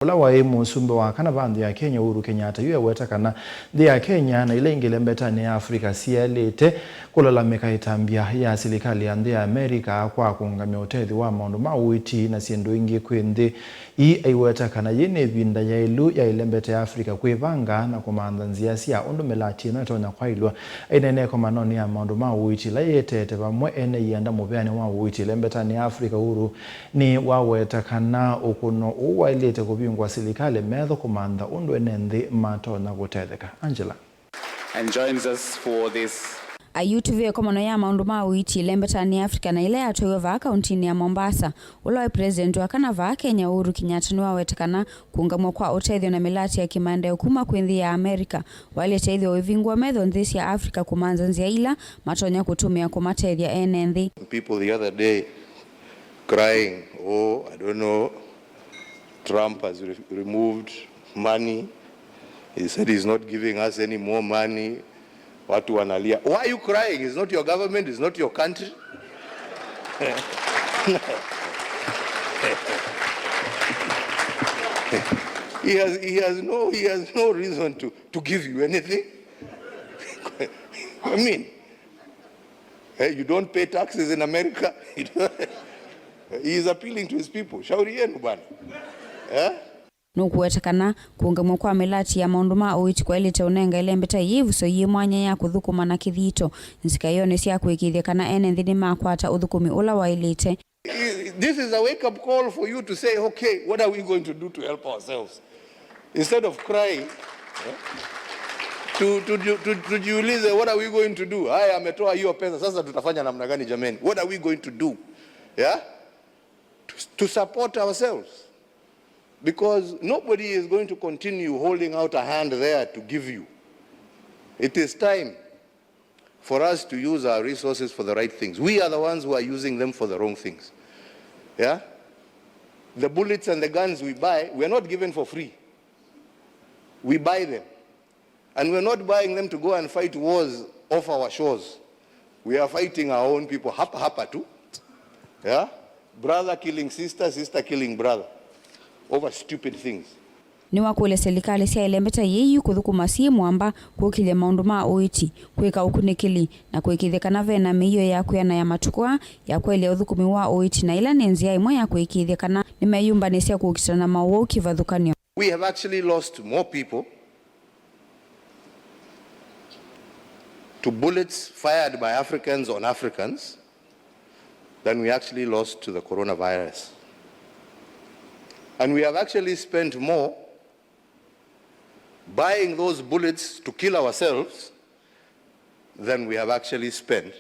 Ula wa musumbe wa kana bandi ya Kenya Uhuru Kenyatta yuweta kana ndi ya Kenya na ile ilembeta ni Afrika sialete kulalamika itambia ya serikali ya ndi ya Amerika kwa kuungamia Utethyo wa maundu Uiiti na siendo ingi kwende iweta kana yene binda ya ilu ya ilembeta ya Afrika kuivanga na kumanda nziasia undu melati na tonya kwa ilua inene kwa manoni ya maundu Uiiti la yetete bamwe ene yanda mubeani wa Uiiti ilembeta ni Afrika Uhuru ni waweta kana ukuno uwa ilete kwa serikali medho kumanda undu ene nthi mato na gutetheka. Angela and joins us for this. Utethyo komono ya maundu Uiiti ilembeta ni Afrika na ile atoiwa kaunti ya Mombasa. Ula president wa kana va Kenya Uhuru Kenyatta ni wawetekana kuungamwa kwa Utethyo na milati ya kimanda kuma kwenthi ya Amerika. Wale Utethyo wivingwa medho nthisi ya Afrika kumanza nzia ila matonya kutumia kumatethya ene nthi. People the other day crying, oh, I don't know, Trump has removed money. He said he's not giving us any more money. Watu wanalia. Why are you crying? It's not your government, it's not your country. He has no reason to give you anything. I mean, you don't pay taxes in America. He is appealing to his people. Shauri yenu bana. Nukuwetekana kuungamwa kwa milati ya maundu Uiiti kwa ilete unenga ilembeta Yivo so mwanya ya kuthukuma na kithito nsika yone sia kuikithia kana ene nthini makwata uthukumi ula wa ilete. This is a wake up call for you to say, okay, what are we going to do to help ourselves? Instead of crying, tujiulize, what are we going to do? Haya ametoa hiyo pesa, sasa tutafanya namna gani jameni? What are we going to do? Yeah? To support ourselves. Because nobody is going to continue holding out a hand there to give you. It is time for us to use our resources for the right things. We are the ones who are using them for the wrong things. Yeah? The bullets and the guns we buy, we are not given for free. We buy them. And we're not buying them to go and fight wars off our shores. We are fighting our own people. Hapa too. Yeah? Brother killing sister, sister killing brother. Over stupid things. Ni wakule serikali sia ilembeta yeyu kuthukuma si mwamba kukile maundu Uiiti kwika ukunikili na kuikithekana vena miyo ya kuyana ya matukwa ya kweli uthukumi wa Uiiti na ila nenzia imwe ya kuikithekana ni meyumba nesia kukitana mauo kivathukan'yo. We have actually lost more people to bullets fired by Africans on Africans than we actually lost to the coronavirus. And we have actually spent more buying those bullets to kill ourselves than we have actually spent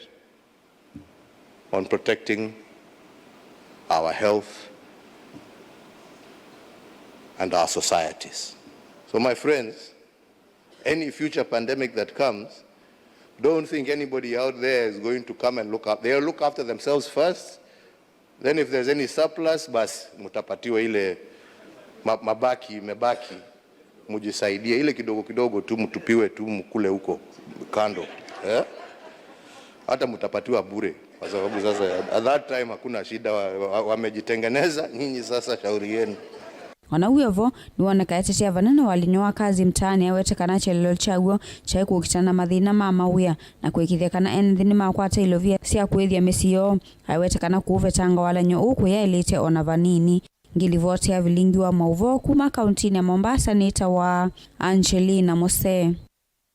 on protecting our health and our societies. So my friends, any future pandemic that comes, don't think anybody out there is going to come and look up. They'll look after themselves first. Then if there's any surplus, bas mutapatiwa ile mebaki mujisaidie ile kidogo tu mtupiwe tu mkule huko kando. Hata mutapatiwa bure kwa sababu sasa at that time hakuna shida, wamejitengeneza nyinyi sasa shauri yenu. Wanauyevo ni wanakaetetea vanana walinyoa kazi mtaani yawetekana chelelo chaguo chai kukitana mathina mauya na kuikithekana enthini makwata ilovia sia kwithia misiyo yawetekana kuvetanga walanyo uku ya ilete ona vanini. Ngilivote ya vilingi wa mauvo kuma kaunti ya Mombasa nita wa Angelina Mose.